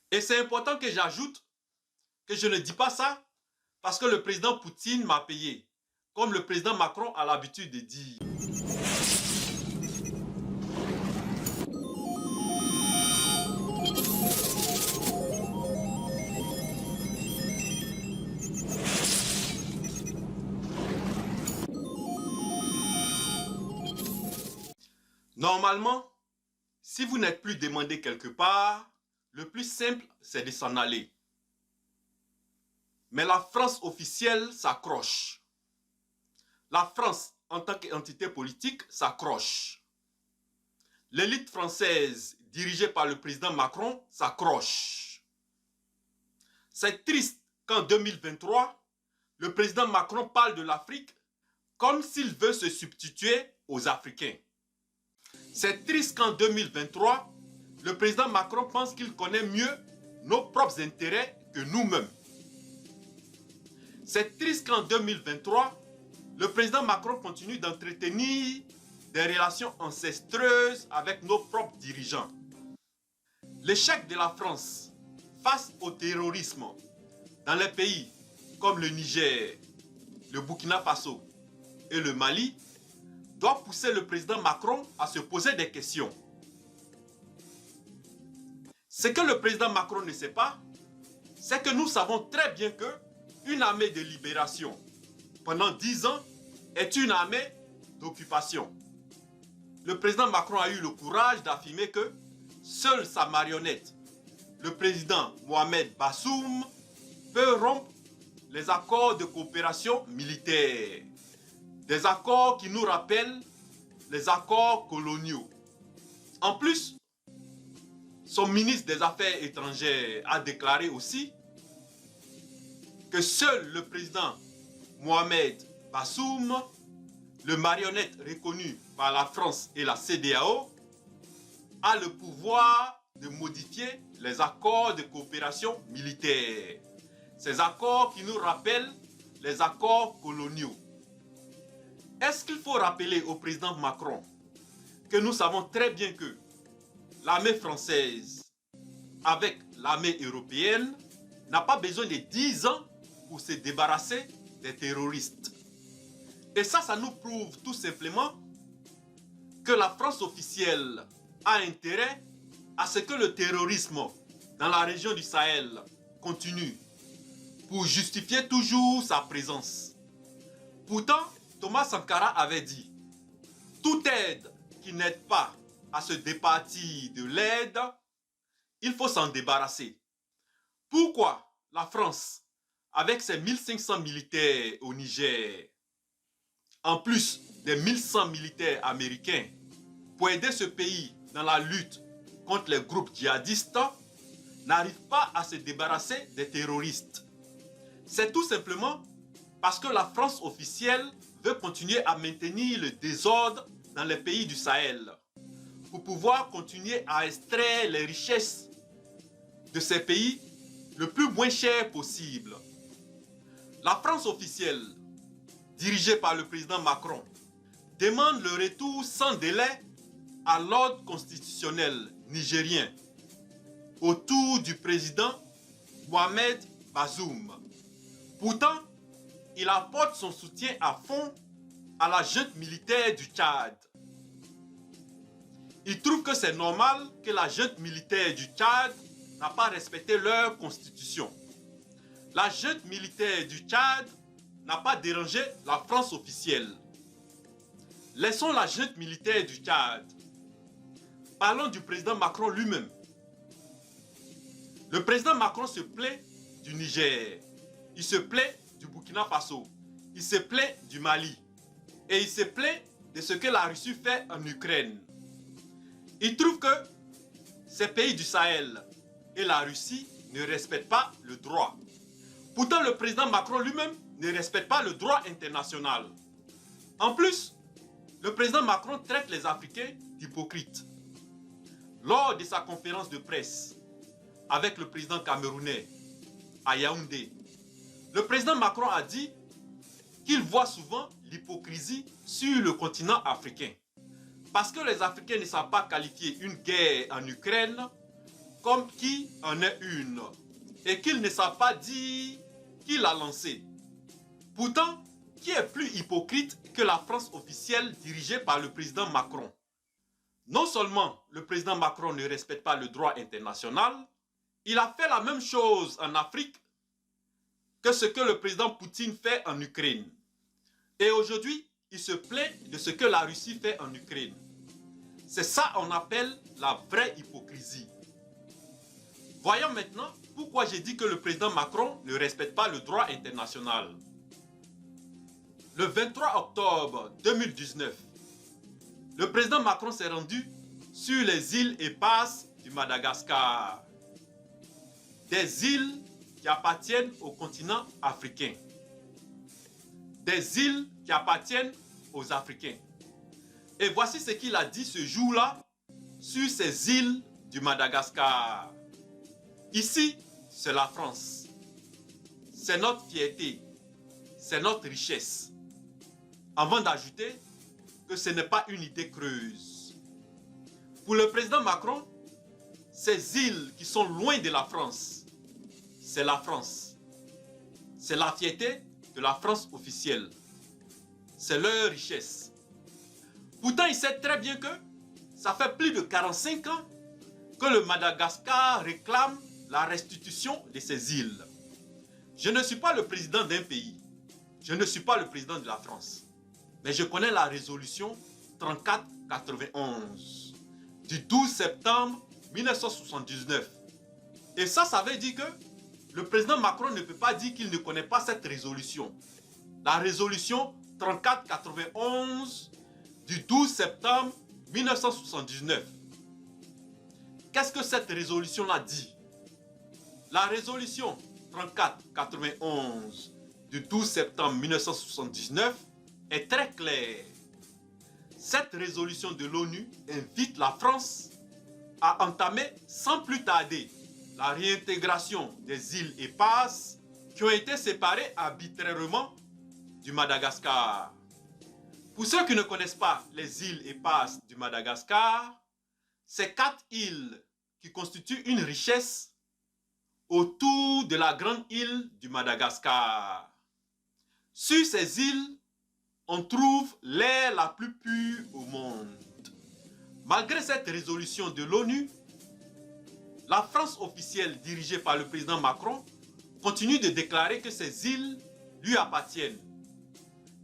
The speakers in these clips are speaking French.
Et c'est important que j'ajoute que je ne dis pas ça parce que le président Poutine m'a payé, comme le président Macron a l'habitude de dire. Normalement, si vous n'êtes plus demandé quelque part, le plus simple, c'est de s'en aller. Mais la France officielle s'accroche. La France, en tant qu'entité politique, s'accroche. L'élite française, dirigée par le président Macron, s'accroche. C'est triste qu'en 2023, le président Macron parle de l'Afrique comme s'il veut se substituer aux Africains. C'est triste qu'en 2023, le président Macron pense qu'il connaît mieux nos propres intérêts que nous-mêmes. C'est triste qu'en 2023, le président Macron continue d'entretenir des relations ancestreuses avec nos propres dirigeants. L'échec de la France face au terrorisme dans les pays comme le Niger, le Burkina Faso et le Mali doit pousser le président Macron à se poser des questions. Ce que le président Macron ne sait pas, c'est que nous savons très bien qu'une armée de libération pendant 10 ans est une armée d'occupation. Le président Macron a eu le courage d'affirmer que seule sa marionnette, le président Mohamed Bazoum, peut rompre les accords de coopération militaire. Des accords qui nous rappellent les accords coloniaux. En plus, son ministre des Affaires étrangères a déclaré aussi que seul le président Mohamed Bazoum, le marionnette reconnu par la France et la CEDEAO, a le pouvoir de modifier les accords de coopération militaire. Ces accords qui nous rappellent les accords coloniaux. Est-ce qu'il faut rappeler au président Macron que nous savons très bien que l'armée française, avec l'armée européenne, n'a pas besoin de 10 ans pour se débarrasser des terroristes. Et ça nous prouve tout simplement que la France officielle a intérêt à ce que le terrorisme dans la région du Sahel continue pour justifier toujours sa présence. Pourtant, Thomas Sankara avait dit « Toute aide qui n'aide pas à se départir de l'aide, il faut s'en débarrasser. » Pourquoi la France, avec ses 1500 militaires au Niger, en plus des 1100 militaires américains, pour aider ce pays dans la lutte contre les groupes djihadistes, n'arrive pas à se débarrasser des terroristes? C'est tout simplement parce que la France officielle veut continuer à maintenir le désordre dans les pays du Sahel pour pouvoir continuer à extraire les richesses de ces pays le plus moins cher possible. La France officielle, dirigée par le président Macron, demande le retour sans délai à l'ordre constitutionnel nigérien autour du président Mohamed Bazoum. Pourtant, il apporte son soutien à fond à la junte militaire du Tchad. Il trouve que c'est normal que la junte militaire du Tchad n'a pas respecté leur constitution. La junte militaire du Tchad n'a pas dérangé la France officielle. Laissons la junte militaire du Tchad. Parlons du président Macron lui-même. Le président Macron se plaint du Niger. Il se plaint du Burkina Faso. Il se plaint du Mali. Et il se plaint de ce que la Russie fait en Ukraine. Il trouve que ces pays du Sahel et la Russie ne respectent pas le droit. Pourtant, le président Macron lui-même ne respecte pas le droit international. En plus, le président Macron traite les Africains d'hypocrites. Lors de sa conférence de presse avec le président camerounais à Yaoundé, le président Macron a dit qu'il voit souvent l'hypocrisie sur le continent africain. Parce que les Africains ne savent pas qualifier une guerre en Ukraine comme qui en est une et qu'ils ne savent pas dire qui l'a lancée. Pourtant, qui est plus hypocrite que la France officielle dirigée par le président Macron? Non seulement le président Macron ne respecte pas le droit international, il a fait la même chose en Afrique que ce que le président Poutine fait en Ukraine. Et aujourd'hui, il se plaint de ce que la Russie fait en Ukraine. C'est ça qu'on appelle la vraie hypocrisie. Voyons maintenant pourquoi j'ai dit que le président Macron ne respecte pas le droit international. Le 23 octobre 2019, le président Macron s'est rendu sur les îles Éparses du Madagascar. Des îles qui appartiennent au continent africain. Des îles qui appartiennent aux Africains. Et voici ce qu'il a dit ce jour-là sur ces îles du Madagascar. Ici, c'est la France. C'est notre fierté. C'est notre richesse. Avant d'ajouter que ce n'est pas une idée creuse. Pour le président Macron, ces îles qui sont loin de la France, c'est la France. C'est la fierté de la France officielle. C'est leur richesse. Pourtant, il sait très bien que ça fait plus de 45 ans que le Madagascar réclame la restitution de ces îles. Je ne suis pas le président d'un pays. Je ne suis pas le président de la France. Mais je connais la résolution 3491 du 12 septembre 1979. Et ça veut dire que le président Macron ne peut pas dire qu'il ne connaît pas cette résolution. La résolution 3491 du 12 septembre 1979. Qu'est-ce que cette résolution-là dit? La résolution 3491 du 12 septembre 1979 est très claire. Cette résolution de l'ONU invite la France à entamer sans plus tarder la réintégration des îles Éparses qui ont été séparées arbitrairement du Madagascar. Pour ceux qui ne connaissent pas les îles Éparses du Madagascar, c'est 4 îles qui constituent une richesse autour de la grande île du Madagascar. Sur ces îles, on trouve l'air la plus pure au monde. Malgré cette résolution de l'ONU, la France officielle dirigée par le président Macron continue de déclarer que ces îles lui appartiennent.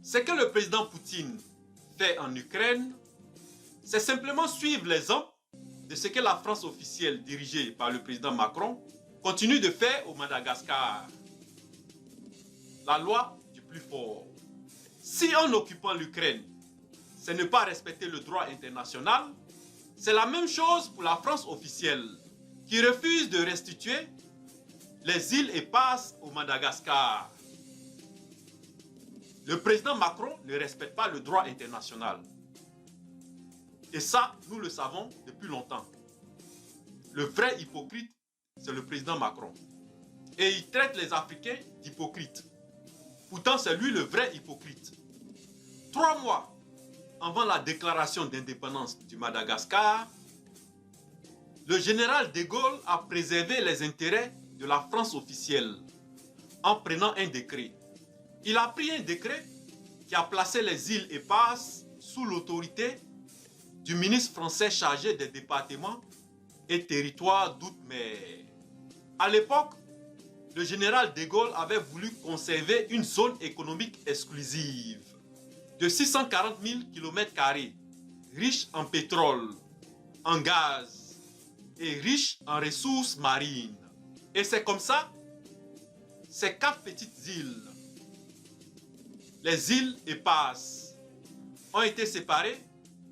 Ce que le président Poutine fait en Ukraine, c'est simplement suivre l'exemple de ce que la France officielle dirigée par le président Macron continue de faire au Madagascar. La loi du plus fort. Si en occupant l'Ukraine, c'est ne pas respecter le droit international, c'est la même chose pour la France officielle qui refuse de restituer les îles Éparses au Madagascar. Le président Macron ne respecte pas le droit international. Et ça, nous le savons depuis longtemps. Le vrai hypocrite, c'est le président Macron. Et il traite les Africains d'hypocrites. Pourtant, c'est lui le vrai hypocrite. 3 mois avant la déclaration d'indépendance du Madagascar, le général de Gaulle a préservé les intérêts de la France officielle en prenant un décret. Il a pris un décret qui a placé les îles Éparses sous l'autorité du ministre français chargé des départements et territoires d'outre-mer. À l'époque, le général de Gaulle avait voulu conserver une zone économique exclusive de 640 000 km², riche en pétrole, en gaz et riche en ressources marines. Et c'est comme ça, ces 4 petites îles, les îles Éparses, ont été séparées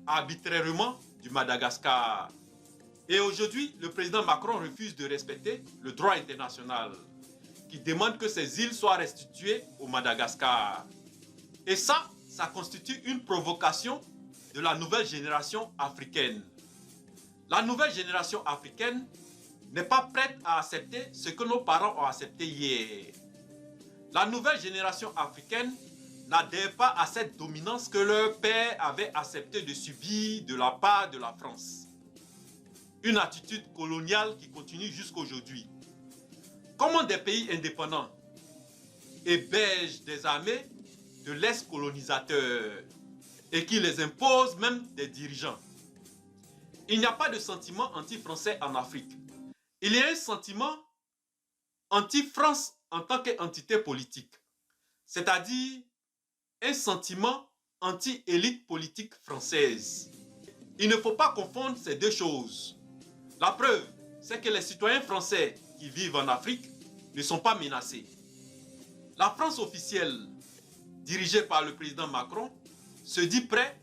arbitrairement du Madagascar. Et aujourd'hui, le président Macron refuse de respecter le droit international qui demande que ces îles soient restituées au Madagascar. Et ça constitue une provocation de la nouvelle génération africaine. La nouvelle génération africaine n'est pas prête à accepter ce que nos parents ont accepté hier. La nouvelle génération africaine n'adhère pas à cette dominance que leur père avait accepté de subir de la part de la France. une attitude coloniale qui continue jusqu'à aujourd'hui. Comment des pays indépendants hébergent des armées de l'ex-colonisateur et qui les imposent même des dirigeants. Il n'y a pas de sentiment anti-français en Afrique. Il y a un sentiment anti-France en tant qu'entité politique, c'est-à-dire un sentiment anti-élite politique française. Il ne faut pas confondre ces deux choses. La preuve, c'est que les citoyens français qui vivent en Afrique ne sont pas menacés. La France officielle, dirigée par le président Macron, se dit prêt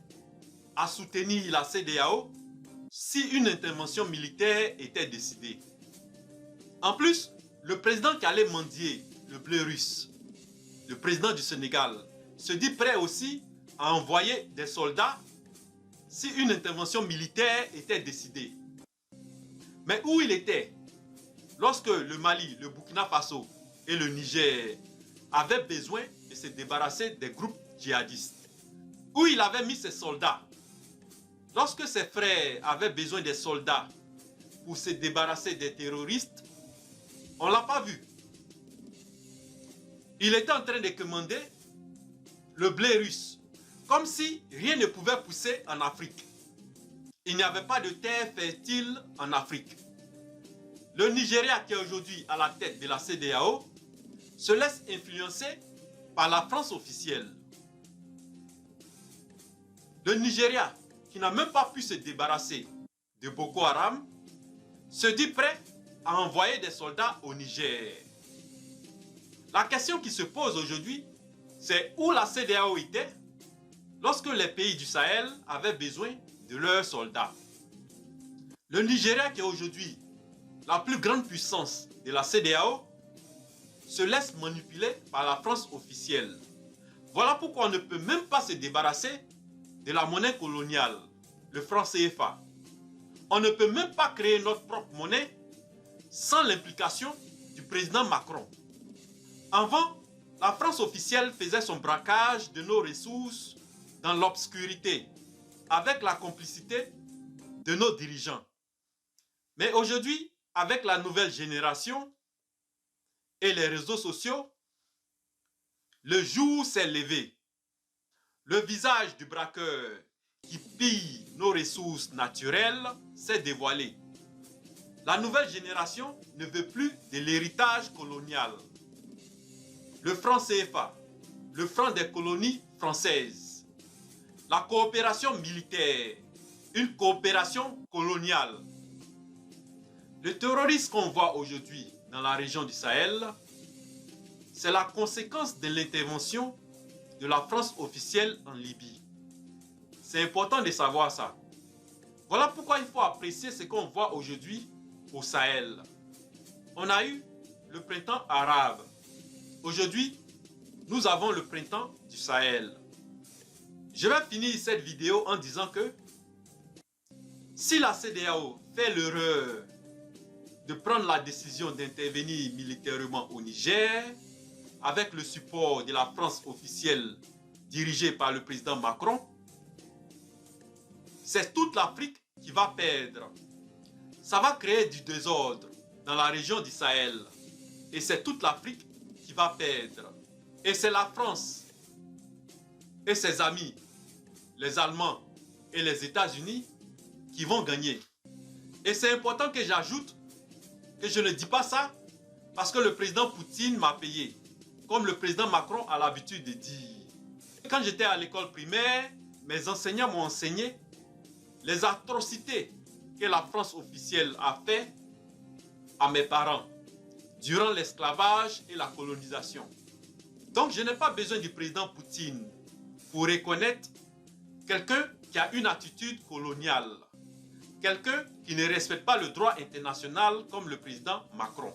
à soutenir la CEDEAO si une intervention militaire était décidée. En plus, le président qui allait mendier le blé russe, le président du Sénégal, se dit prêt aussi à envoyer des soldats si une intervention militaire était décidée. Mais où il était lorsque le Mali, le Burkina Faso et le Niger avaient besoin de se débarrasser des groupes djihadistes? Où il avait mis ses soldats? Lorsque ses frères avaient besoin des soldats pour se débarrasser des terroristes, on ne l'a pas vu. Il était en train de commander le blé russe, comme si rien ne pouvait pousser en Afrique. Il n'y avait pas de terre fertile en Afrique. Le Nigeria, qui est aujourd'hui à la tête de la CEDEAO, se laisse influencer par la France officielle. Le Nigeria, qui n'a même pas pu se débarrasser de Boko Haram, se dit prêt à envoyer des soldats au Niger. La question qui se pose aujourd'hui, c'est où la CEDEAO était lorsque les pays du Sahel avaient besoin de leurs soldats. Le Nigeria, qui est aujourd'hui la plus grande puissance de la CEDEAO, se laisse manipuler par la France officielle. Voilà pourquoi on ne peut même pas se débarrasser de la monnaie coloniale, le franc CFA. On ne peut même pas créer notre propre monnaie sans l'implication du président Macron. Avant, la France officielle faisait son braquage de nos ressources dans l'obscurité, avec la complicité de nos dirigeants. Mais aujourd'hui, avec la nouvelle génération et les réseaux sociaux, le jour s'est levé. Le visage du braqueur qui pille nos ressources naturelles s'est dévoilé. La nouvelle génération ne veut plus de l'héritage colonial. Le franc CFA, le franc des colonies françaises, la coopération militaire, une coopération coloniale. Le terrorisme qu'on voit aujourd'hui dans la région du Sahel, c'est la conséquence de l'intervention de la France officielle en Libye. C'est important de savoir ça. Voilà pourquoi il faut apprécier ce qu'on voit aujourd'hui au Sahel. On a eu le printemps arabe. Aujourd'hui, nous avons le printemps du Sahel. Je vais finir cette vidéo en disant que si la CEDEAO fait l'erreur de prendre la décision d'intervenir militairement au Niger, avec le support de la France officielle dirigée par le président Macron, c'est toute l'Afrique qui va perdre. Ça va créer du désordre dans la région du Sahel. Et c'est toute l'Afrique qui va perdre. Et c'est la France et ses amis, les Allemands et les États-Unis, qui vont gagner. Et c'est important que j'ajoute que je ne dis pas ça parce que le président Poutine m'a payé, comme le président Macron a l'habitude de dire. Quand j'étais à l'école primaire, mes enseignants m'ont enseigné les atrocités que la France officielle a fait à mes parents durant l'esclavage et la colonisation. Donc je n'ai pas besoin du président Poutine pour reconnaître quelqu'un qui a une attitude coloniale, quelqu'un qui ne respecte pas le droit international comme le président Macron.